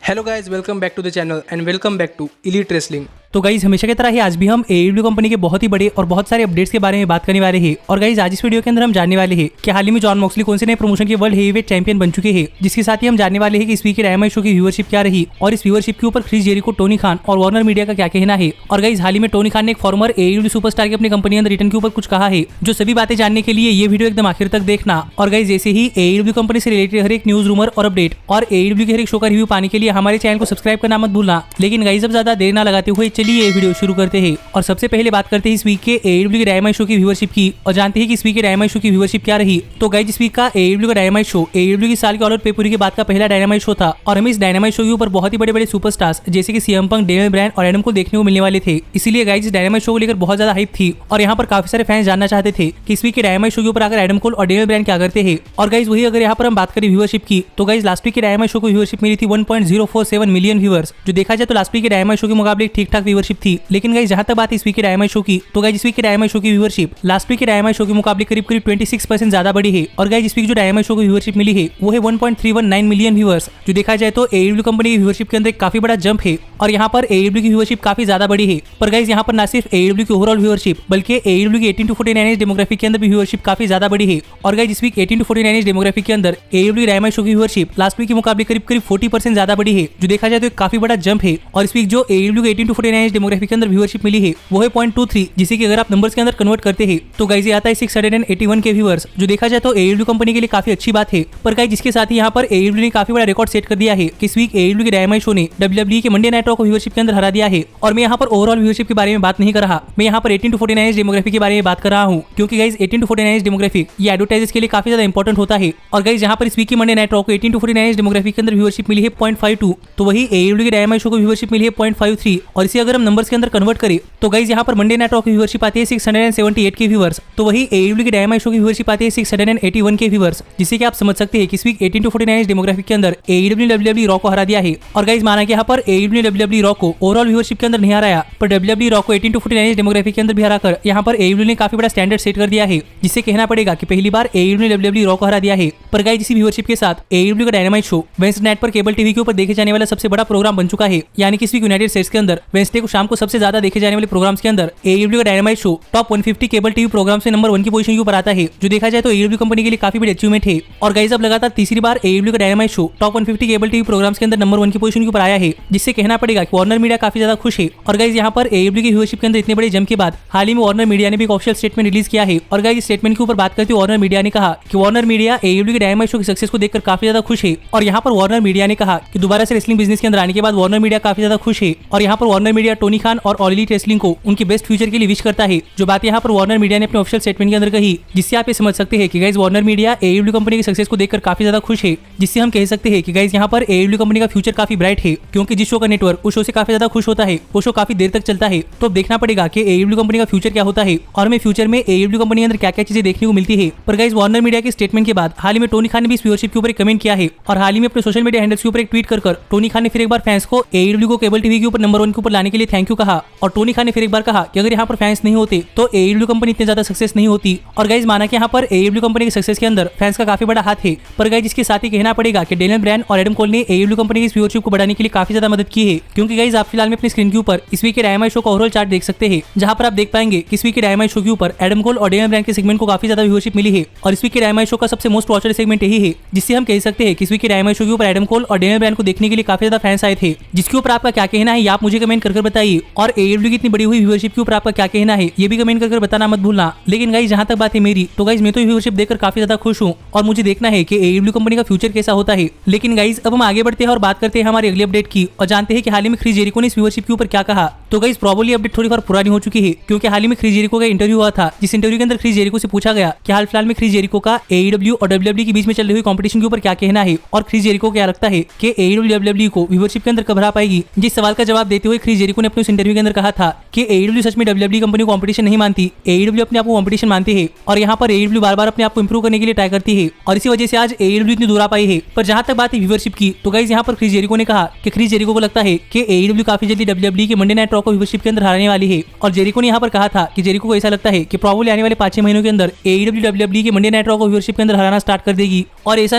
Hello guys, welcome back to the channel and welcome back to elite wrestling. तो guys हमेशा की तरह ही आज भी हम AEW कंपनी के बहुत ही बड़े और बहुत सारे अपडेट्स के बारे में बात करने वाले हैं। और गाइज आज इस वीडियो के अंदर हम जानने वाले हैं कि हाल ही में जॉन मॉक्सली कौन से नए प्रमोशन के वर्ल्ड हेवीवेट चैंपियन बन चुके हैं, जिसके साथ ही हम जानने वाले हैं कि इस वीक के डायनामाइट शो की व्यूअरशिप क्या रही और इस व्यूअरशिप के ऊपर क्रिस जेरिको, टोनी खान और वार्नर मीडिया का क्या कहना है। और गाइज हाल ही में टोनी खान ने एक फॉर्मर AEW सुपरस्टार की अपनी कंपनी अंदर रिटर्न के ऊपर कुछ कहा है, जो सभी बातें जानने के लिए ये वीडियो एकदम आखिर तक देखना। और गाइज जैसे ही AEW कंपनी से रिलेटेड हर एक न्यूज, रूमर और अपडेट और AEW के हर एक शो का रिव्यू पाने के लिए हमारे चैनल को सब्सक्राइब करना मत भूलना। लेकिन गाइज अब ज्यादा देर ना लगाते हुए चलिए ये वीडियो शुरू करते हैं। और सबसे पहले बात करते हैं इस वीक के AEW के डायनामाइट शो की व्यूअरशिप की और जानते हैं कि इस वीक के डायनामाइट शो की व्यूअरशिप क्या रही। तो गाइस इस वीक का AEW का डायनामाइट शो AEW की साल के ऑल आउट पेपुरी के बाद का पहला डायनामाइट शो था और हमें इस डायनामाइट शो के ऊपर बहुत ही बड़े बड़े सुपरस्टार्स जैसे कि CM पंक, डेनियल ब्रायन और एडम को देखने को मिलने वाले थे। इसीलिए गाइस इस डायनामाइट शो को लेकर बहुत ज्यादा हाइप थी और यहाँ पर काफी सारे फैंस जानना चाहते थे कि इस वीक के डायनामाइट शो के ऊपर आकर एडम कोल और डेनियल ब्रायन क्या करते हैं। और गाइस वही अगर यहाँ पर हम बात करें व्यूअरशिप की, तो गाइस लास्ट वीक के डायनामाइट शो को व्यूअरशिप मिली थी 1.047 मिलियन व्यूअर्स, जो देखा जाए तो लास्ट वीक के डायनामाइट शो के मुकाबले ठीक ठाक व्यूअरशिप थी। लेकिन गाइस जहां तक बात इस वीक के डायनामाइट शो की, तो गाइस इस वीक के डायनामाइट शो की व्यूअरशिप लास्ट वीक के डायनामाइट शो के मुकाबले करीब 26% ज्यादा बढ़ी है। और गाइस इस वीक जो डायनामाइट शो की व्यूअरशिप मिली है वो है 1.319 मिलियन व्यूअर्स, जो देखा जाए तो AEW कंपनी की व्यूअरशिप के अंदर एक काफी बड़ा जंप है और यहाँ पर AEW की व्यूअरशिप काफी ज्यादा बढ़ी है। पर गाइस यहाँ पर ना सिर्फ AEW की ओवरऑल व्यूअरशिप बल्कि AEW की 18 to 49 एज डेमोग्राफिक के अंदर भी व्यूअरशिप काफी ज्यादा बढ़ी है। और गाइस इस वीक 18 to 49 एज डेमोग्राफिक के अंदर AEW की डायनामाइट शो की व्यूअरशिप लास्ट वीक के मुकाबले करीब 40% ज्यादा बढ़ी है, जो देखा जाए तो एक काफी बड़ा जंप है। और इस वीक जो AEW की 18 to 49 एज डेमोग्राफिक के अंदर व्यूअरशिप मिली है वो है 0.23, जिसे कि अगर आप नंबर्स के अंदर कन्वर्ट करते हैं तो गाइस ये आता है 681 के व्यूअर्स, जो देखा जाए तो AEW कंपनी के लिए काफी अच्छी बात है। पर गाइस जिसके साथ ही यहाँ पर AEW ने काफी बड़ा रिकॉर्ड सेट कर दिया है कि इस वीक AEW के डायनामाइट शो ने WWE के मंडे नाइट रॉ को व्यूअरशिप के अंदर हरा दिया है। और मैं यहाँ पर ओवरऑल व्यूअरशिप के बारे में बात नहीं कर रहा, मैं यहाँ पर 18 to 49 एज डेमोग्राफिक के बारे में बात कर रहा हूँ, क्योंकि गाइस 18 to 49 एज डेमोग्राफिक ये एडवर्टाइजर्स के लिए काफी ज्यादा इंपॉर्टेंट होता है। और गाइस यहाँ पर इस वीक की मंडे नाइट रॉ को 18 to 49 एज डेमोग्राफिक के अंदर व्यूअरशिप मिली है 0.52, तो वही AEW के डायनामाइट शो को व्यूअरशिप मिली है 0.53। और इसे अगर हम नंबर्स के अंदर कन्वर्ट करें तो गाइस यहाँ पर मंडे नाइट रॉ की व्यूअरशिप आती है 678 के व्यूअर्स, तो वही AEW के डायनामाइट शो की व्यूअरशिप आती है 681 के व्यूअर्स, जिससे कि आप समझ सकते हैं कि इस वीक 18 to 49 एज डेमोग्राफिक के अंदर AEW ने WWE रॉ को हरा दिया है। और गाइस माना कि यहाँ पर AEW ने WWE रॉ को ओवरऑल व्यूअरशिप के अंदर नहीं हराया, पर WWE रॉ को 18 to 49 एज डेमोग्राफिक के अंदर भी हराकर यहाँ पर AEW ने काफी बड़ा स्टैंडर्ड सेट कर दिया है, जिससे कहना पड़ेगा कि पहली बार AEW ने WWE रॉ को हरा दिया है। पर गाइस इसी व्यूअरशिप के साथ AEW का डायनामाइट शो वेडनेसडे नाइट पर केबल टीवी के ऊपर देखे जाने वाला सबसे बड़ा प्रोग्राम बन चुका है। यानी कि इस वीक यूनाइटेड स्टेट्स के अंदर वेडनेसडे को शाम को सबसे ज्यादा देखे जाने वाले प्रोग्राम्स के अंदर AEW का dynamite show top 150 cable TV program से नंबर 1 की पोजीशन के ऊपर आता है, जो देखा जाए तो AEW कंपनी के लिए काफी बड़ी अचीवमेंट है। और गाइस अब लगातार तीसरी बार AEW का dynamite show top 150 cable TV programs के अंदर नंबर 1 की पोजीशन के ऊपर आया है, जिससे कहना पड़ेगा कि वार्नर मीडिया काफी ज्यादा खुश है। और गाइस यहाँ पर AEW की व्यूअरशिप के अंदर इतने बड़े जंप के बाद हाल ही में वार्नर मीडिया ने भी एक ऑफिशियल स्टेटमेंट रिलीज किया है। और गाइस इस स्टेटमेंट के ऊपर बात करते हुए वार्नर मीडिया ने कहा कि वार्नर मीडिया AEW के डायनामाइट शो की सक्सेस को देखकर काफी ज्यादा खुश है। और यहाँ पर वार्नर मीडिया ने कहा कि दोबारा से रेसलिंग बिजनेस के अंदर आने के बाद वार्नर मीडिया काफी ज्यादा खुश है। और यहाँ पर वार्नर मीडिया टोनी खान और ऑल एलीट रेसलिंग को उनके बेस्ट फ्यूचर के लिए विश करता है, जो बात यहाँ पर वार्नर मीडिया ने अपने ऑफिशियल स्टेटमेंट के अंदर कही, जिससे आप ये समझ सकते हैं कि guys Warner media AEW company की सक्सेस को देखकर काफी ज्यादा खुश है। जिससे हम कह सकते हैं कि गाइस यहाँ पर AEW कंपनी का फ्यूचर काफी ब्राइट है, क्योंकि जिस शो का नेटवर्क उस शो से काफी ज्यादा खुश होता है वो शो काफी देर तक चलता है। तो अब देखना पड़ेगा कि AEW कंपनी का फ्यूचर क्या होता है और हमें फ्यूचर में AEW कंपनी के अंदर क्या क्या चीजें देखने को मिलती है। पर गाइस वार्नर मीडिया के स्टेटमेंट के बाद हाल ही में टोनी खान ने भी इस व्यूअरशिप के ऊपर एक कमेंट किया है और हाल ही में अपने सोशल मीडिया हैंडल्स के ऊपर एक ट्वीट कर टोनी खान ने फिर एक बार फैंस को AEW को केबल टीवी के ऊपर नंबर 1 के ऊपर लाने के लिए थैंक यू कहा। और टोनी खान ने फिर एक बार कहा कि अगर यहाँ पर फैंस नहीं होते तो AEW कंपनी इतनी ज्यादा सक्सेस नहीं होती। और गाइस माना कि यहाँ पर AEW कंपनी के सक्सेस के अंदर फैंस का काफी बड़ा हाथ है। पर गाइस इसके साथ ही कहना पड़ेगा कि डेनियल ब्रायन और एडम कोल ने AEW कंपनी की व्यूअरशिप को बढ़ाने के लिए काफी ज्यादा मदद की है, क्योंकि गाइस आप फिलहाल में अपनी स्क्रीन के ऊपर इस वीक के डायनामाइट शो का ओवरऑल चार्ट देख सकते हैं, जहां पर आप देख पाएंगे कि इस वीक के डायनामाइट शो के ऊपर एडम कोल और डेनियल ब्रायन के सेगमेंट को काफी ज्यादा व्यूअरशिप मिली है। और इस वीक के डायनामाइट शो का सबसे मोस्ट वॉचड सेगमेंट यही है, जिससे हम कह सकते हैं कि इस वीक के डायनामाइट शो के ऊपर एडम कोल और डेनियल ब्रायन को देखने के लिए काफी ज्यादा फैंस आए थे। जिसके ऊपर आपका क्या कहना है ये आप मुझे कमेंट कर बताइए। और AEW की इतनी बड़ी हुई व्यूअरशिप के ऊपर आपका क्या कहना है ये भी कमेंट कर बताना मत भूलना। लेकिन गाइस जहां तक बात है मेरी, तो गाइस मैं तो व्यूअरशिप देखकर काफी ज्यादा खुश हूँ और मुझे देखना है कि AEW कंपनी का फ्यूचर कैसा होता है। लेकिन गाइस अब हम आगे बढ़ते हैं और बात करते हैं हमारे अगले अपडेट की और जानते हैं कि हाल ही में क्रिस जेरिको ने इस व्यूअरशिप के ऊपर क्या कहा। तो गाइस प्रॉब्ली अपडेट थोड़ी बार पुरानी हो चुकी है, क्योंकि हाल ही में क्रिस जेरिको का इंटरव्यू हुआ था, जिस इंटरव्यू के अंदर क्रिस जेरिको से पूछा गया कि हाल फिलहाल में क्रिस जेरिको का AEW और WWE के बीच में चल रही हुई कंपटीशन के ऊपर क्या कहना है और क्रिस जेरिको क्या लगता है कि AEW WWE को व्यूअरशिप के अंदर कब हरा पाएगी। जिस सवाल का जवाब देते हुए क्रिस जेरिको ने अपने उस इंटरव्यू के अंदर कहा था कि AEW सच में WWE कंपनी को कंपटीशन नहीं मानती, AEW अपने आप को कंपटीशन मानती है और यहाँ पर AEW बार बार अपने आप को इंप्रूव करने के लिए ट्राई करती है और इसी वजह से आज AEW इतनी दूर आ पाई है। पर जहां तक बात है व्यूअरशिप की, तो गाइस यहाँ पर क्रिस जेरिको ने कहा कि क्रिस जेरिको को लगता है कि AEW काफी जल्दी WWE के मंडे नाइट रॉ को व्यूअरशिप के अंदर हराने वाली है। और जेरिको ने यहाँ पर कहा था कि जेरिको को ऐसा लगता है कि प्रॉब्ली आने वाले 5-6 महीनों के अंदर AEW WWE के मंडे नाइट रॉ को व्यूअरशिप के अंदर हराना स्टार्ट कर देगी। और ऐसा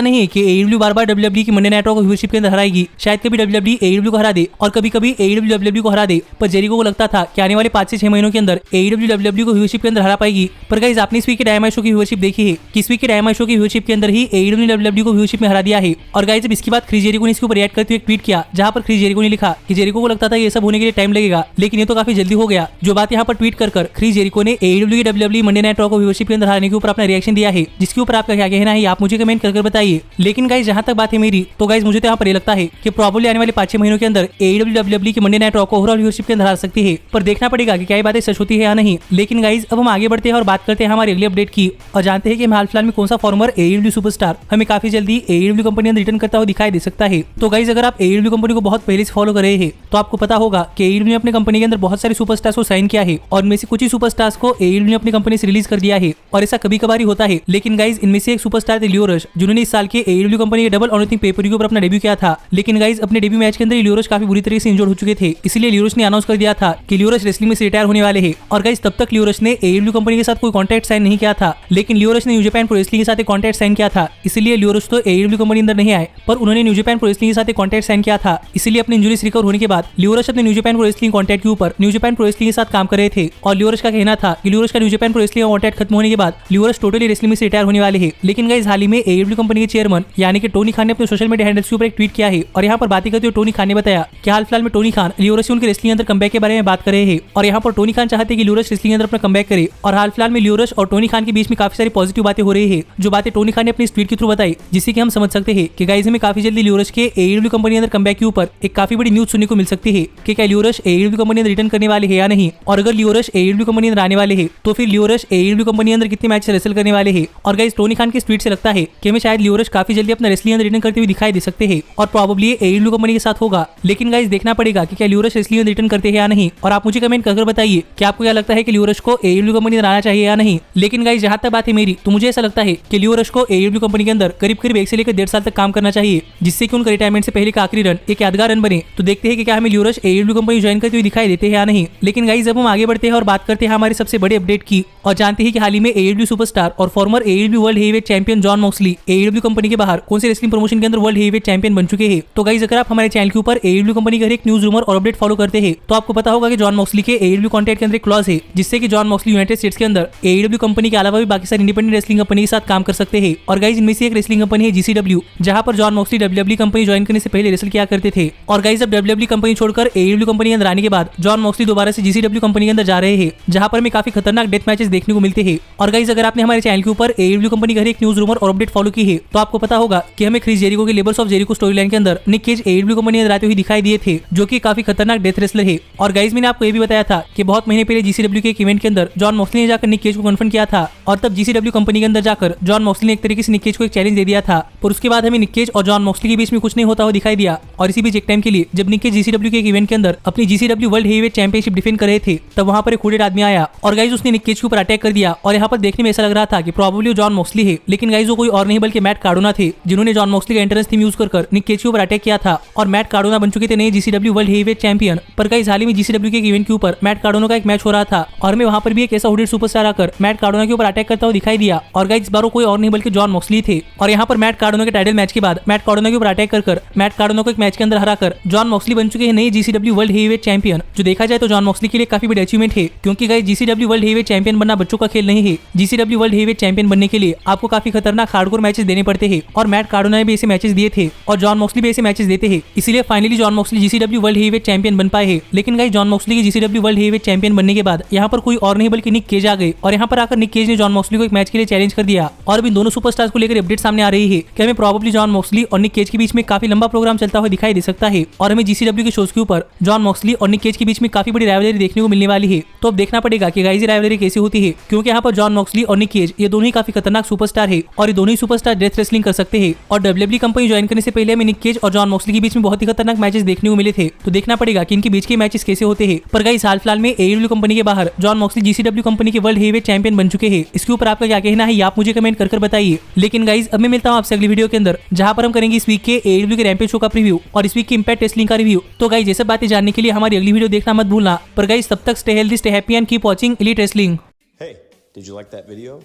नहीं है कि AEW बार-बार WWE की मंडे नाइट रॉ को व्यूअरशिप के अंदर हराएगी, शायद कभी WWE AEW को हरा दे और कभी-कभी AEW WWE को हरा दे। पर जेरिको को लगता था कि आने वाले 5 से 6 महीनों के अंदर AEW WWE को व्यूअरशिप के अंदर हरा पाएगी। पर गाइस आपने इस वीक के डायनामाइट शो की व्यूअरशिप देखी है कि इस वीक के डायनामाइट शो की व्यूअरशिप के अंदर ही AEW WWE को व्यूअरशिप में हरा दिया है। और गाइस जब इसके बाद क्रिस जेरिको ने इसके ऊपर रिएक्ट करते हुए एक ट्वीट किया, जहां पर क्रिस जेरिको ने लिखा कि जेरिको को लगता था ये सब होने के लिए टाइम लगेगा, लेकिन ये तो काफी जल्दी हो गया। जो बात यहाँ पर ट्वीट कर क्रिस जेरिको ने AEW की WWE मंडे नाइट रॉ को व्यूअरशिप के अंदर हराने के ऊपर अपना रिएक्शन दिया है, जिसके ऊपर आपका क्या कहना है आप मुझे कमेंट कर बताइए। लेकिन गाइस जहां तक बात है मेरी, तो गाइस मुझे तो यहाँ पर ये लगता है कि प्रॉब्ली आने वाले 5-6 महीनों के अंदर AEW WWE की मंडे नाइट रॉ को ओवरऑल व्यूअरशिप के अंदर हरा सकती है। पर देखना पड़ेगा कि क्या ये बातें सच होती है या नहीं। लेकिन गाइस अब हम आगे बढ़ते हैं और बात करते हैं हमारे अगले अपडेट की और जानते हैं कि हाल फिलहाल में कौन सा फॉर्मर AEW सुपरस्टार हमें काफी जल्दी AEW कंपनी अंदर रिटर्न करता हुआ दिखाई दे सकता है। तो गाइस अगर आप AEW कंपनी को बहुत पहले से फॉलो कर रहे हैं तो आपको पता होगा कि AEW ने अपनी कंपनी के अंदर बहुत सारे सुपरस्टार्स को साइन किया है और इनमें से कुछ ही सुपरस्टार्स को AEW ने अपनी कंपनी से रिलीज कर दिया है। और ऐसा कभी कभार ही होता है। लेकिन गाइस इनमें से एक सुपरस्टार थे लियो रश, जिन्होंने इस साल के AEW कंपनी के डबल और नथिंग पेपर के ऊपर अपना डेब्यू किया था। लेकिन गाइस अपने डेब्यू मैच के अंदर लियो रश काफी बुरी तरीके से इंजर्ड हो चुके थे, इसलिए लियो रश ने अनाउंस कर दिया था कि लियो रश रेसलिंग में से रिटायर होने वाले हैं। और गाइस तब तक लियो रश ने AEW कंपनी के साथ कोई कॉन्ट्रैक्ट साइन नहीं किया था, लेकिन लियो रश ने न्यू जापान प्रो रेसलिंग के साथ एक कॉन्ट्रैक्ट साइन किया था, इसलिए लियो रश तो AEW कंपनी अंदर नहीं आए, पर उन्होंने न्यू जापान प्रो रेसलिंग के साथ एक कॉन्ट्रैक्ट साइन किया था। इसलिए अपनी इंजरी से रिकवर होने के बाद लियो रश अपने new Japan pro wrestling contract के ऊपर न्यू जापान प्रो रेसलिंग के साथ काम कर रहे थे। और लियो रश का कहना था कि लियो रश का new Japan pro wrestling contract खत्म होने के बाद लियो रश टोटली रेसलिंग में से रिटायर होने वाले हैं। लेकिन गाइस हाल ही में AEW कंपनी के चेयरमैन यानी कि टोनी खान ने अपने सोशल मीडिया हैंडल्स के ऊपर एक ट्वीट किया है और यहाँ पर बातें करते हुए टोनी खान ने बताया कि हाल फिलहाल में टोनी खान लियो रश से उनके रेसलिंग अंदर कमबैक के बारे में बात कर रहे हैं। और यहाँ पर टोनी खान चाहते हैं कि लियो रश रेसलिंग अंदर अपना कमबैक करे। और हाल फिलहाल में लियो रश और टोनी खान के बीच में काफी सारी पॉजिटिव बातें हो रही है, जो बातें टोनी खान ने अपनी ट्वीट के थ्रू बताई, जिससे कि हम समझ सकते हैं कि गाइस हमें काफी जल्दी लियो रश के AEW कंपनी अंदर कमबैक के ऊपर एक काफी बड़ी न्यूज सुनने को मिल सकती है कि क्या लियो रश AEW कंपनी अंदर रिटर्न करने वाले हैं या नहीं। और अगर लियो रश AEW कंपनी अंदर आने वाले हैं तो फिर लियो रश AEW कंपनी अंदर कितने मैच रेसल करने वाले हैं। और गाइस टोनी खान के ट्वीट से लगता है कि हमें शायद लियो रश काफी जल्दी अपना रेसलिंग अंदर रिटर्न करते हुए दिखाई दे सकते हैं और प्रोबेबली AEW कंपनी के साथ होगा। लेकिन गाइस देखना पड़ेगा कि क्या लियो रश रेसलिंग अंदर रिटर्न करते हैं या नहीं। और आप मुझे कमेंट कर बताइए कि आपको क्या लगता है कि लियो रश को AEW कंपनी अंदर आना चाहिए या नहीं। लेकिन गाइस जहां तक बात है मेरी, तो मुझे ऐसा लगता है कि लियो रश को AEW कंपनी के अंदर करीब 1 से लेकर 1.5 साल तक काम करना चाहिए, जिससे कि उनका रिटायरमेंट से पहले का आखिरी रन एक यादगार रन बने। तो देखते हैं कि क्या हमें लियो रश AEW कंपनी ज्वाइन करते हुए दिखाई देते हैं या नहीं। लेकिन गाइस जब हम आगे बढ़ते हैं और बात करते हैं हमारे सबसे बड़े अपडेट की और जानते हैं कि हाल ही में AEW सुपरस्टार और farmer AEW world heavyweight champion John Moxley AEW company के बाहर कौन से रेसलिंग प्रमोशन के अंदर वर्ल्ड हेवीवेट चैंपियन बन चुके हैं। तो गाइस अगर आप हमारे चैनल के ऊपर AEW कंपनी का हर एक न्यूज रूमर और अपडेट फॉलो करते हैं तो आपको पता होगा कि जॉन मॉक्सली के AEW कॉन्ट्रैक्ट के अंदर एक क्लॉज है, जिससे कि जॉन मॉक्सली यूनाइटेड स्टेट्स के अंदर AEW कंपनी के अलावा भी बाकी सारी इंडिपेंडेंट रेसलिंग कंपनी के साथ काम कर सकते हैं। और गाइस इनमें से एक रेसलिंग कंपनी है GCW, जहां पर John Moxley WWE company join करने से पहले रेसल किया करते थे। और गाइस अब WWE कंपनी छोड़कर AEW कंपनी के अंदर आने के बाद जॉन मॉक्सली दोबारा से GCW कंपनी के अंदर जा रहे हैं, जहां पर हमें काफी खतरनाक डेथ मैचेस देखने को मिलते हैं। और गाइस अगर आपने हमारे चैनल के ऊपर AEW कंपनी का हर एक न्यूज रूमर और अपडेट फॉलो की है तो आपको पता होगा कि हमें क्रिस जेरिको के labours of Jericho story line के अंदर निक केज AEW कंपनी अंदर आते हुए दिखाई दिए थे, जो कि काफी खतरनाक डेथ रेसलर है। और गाइस मैंने आपको ये भी बताया था कि बहुत महीने पहले GCW के एक इवेंट के अंदर जॉन मॉक्सली ने जाकर निक केज को कन्फर्म किया था और तब GCW कंपनी के अंदर जाकर जॉन मॉक्सली ने एक तरीके से निक केज को एक चैलेंज दे दिया था। पर उसके बाद हमें निक केज और जॉन मॉक्सली के बीच में कुछ नहीं होता हुआ दिखाई दिया। और इसी बीच एक टाइम के लिए जब निक केज GCW के एक इवेंट के अंदर अपनी GCW world heavyweight championship defend कर रहे थे, तब वहां पर एक हुडेड आदमी आया और गाइस उसने निक केज के ऊपर अटैक कर दिया। और यहाँ पर देखने में ऐसा लग रहा था कि प्रोबेबली जॉन मॉक्सली है, लेकिन गाइस वो कोई और नहीं बल्कि मैट कार्डोना थे, जिन्होंने जॉन मॉक्सली का एंट्रेंस थीम यूज कर निक केज के ऊपर अटैक किया था। और मैट कार्डोना बन चुके थे नए GCW वर्ल्ड हेवीवेट चैंपियन। पर गाइस हाल ही में GCW के एक इवेंट के ऊपर मैट कार्डोना का एक मैच हो रहा था और हमें वहां पर भी एक ऐसा हुडेड सुपरस्टार आकर मैट कार्डोना के ऊपर अटैक करता हुआ दिखाई दिया। और गाइस इस बार कोई और नहीं बल्कि जॉन मॉक्सली थे। और यहाँ पर मैट कार्डोना के टाइटल मैच के बाद मैट कार्डोना के ऊपर अटैक कर मैट कार्डोना को एक मैच के अंदर हराकर जॉन मॉक्सली बन चुके हैं नए GCW वर्ल्ड हेवीवेट चैंपियन। जो देखा जाए तो जॉन मॉक्सली के लिए काफी बड़ी अचीवमेंट है, क्योंकि guys GCW world heavyweight champion बनना बच्चों का खेल नहीं है। GCW वर्ल्ड हेवीवेट चैंपियन बनने के लिए आपको काफी खतरनाक हार्डकोर मैचेस देने पड़ते हैं और मैट कार्डोना ने भी ऐसे मैचेस दिए थे और जॉन मॉक्सली भी ऐसे मैचेस देते हैं। इसीलिए finally John Moxley GCW world heavyweight champion बन पाए हैं। लेकिन गाइस जॉन मॉक्सली के GCW वर्ल्ड हेवीवेट चैंपियन बनने के बाद यहाँ पर कोई और नहीं बल्कि निक केज आ गए और यहाँ पर आकर निक केज ने जॉन मॉक्सली को एक मैच के लिए चैलेंज कर दिया। और अभी दोनों सुपरस्टार्स को लेकर अपडेट सामने आ रही है कि हमें प्रोबेबली जॉन मॉक्सली और निक केज के बीच में काफी लंबा प्रोग्राम चलता हुआ दिखाई दे सकता है और हमें GCW के शोज के ऊपर जॉन मॉक्सली और निक केज के बीच में काफी बड़ी राइवलरी देखने को मिलने वाली है। तो अब देखना पड़ेगा कि गाइस ये राइवलरी कैसी होती है, क्योंकि यहाँ पर जॉन मॉक्सली और निक केज ये दोनों ही काफी खतरनाक सुपरस्टार है और ये दोनों ही सुपरस्टार डेथ रेसलिंग कर सकते हैं। और WWE कंपनी ज्वाइन करने से पहले हमें निक केज और जॉन मॉक्सली के बीच में बहुत ही खतरनाक मैचेस देखने को मिले थे। तो देखना पड़ेगा कि इनके बीच के मैचेस कैसे होते हैं। पर गाइस हाल फिलहाल में AEW कंपनी के बाहर जॉन मॉक्सली GCW कंपनी के वर्ल्ड हेवीवेट चैंपियन बन चुके हैं। इसके ऊपर आपका क्या कहना है आप मुझे कमेंट कर बताइए। लेकिन गाइस अब मैं मिलता हूँ आपसे अगली अगली वीडियो के अंदर, जहां पर हम करेंगे इस वीक के AEW के रैम्पेज शो का प्रीव्यू और इस वीक की इंपैक्ट रेसलिंग का रिव्यू। तो गाइस ये सब बातें जानने के लिए हमारी अगली वीडियो देखना मत भूलना। पर गाइस तब तक stay healthy, stay happy and keep watching elite wrestling. Hey, did you like that video?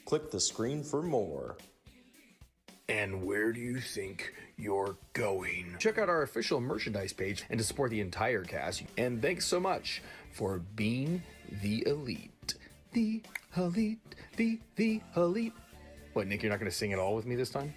Click the screen for more. And where do you think you're going? Check out our official merchandise page and to support the entire cast. And thanks so much for being the elite. The elite, the elite. What, Nick, you're not going to sing it all with me this time?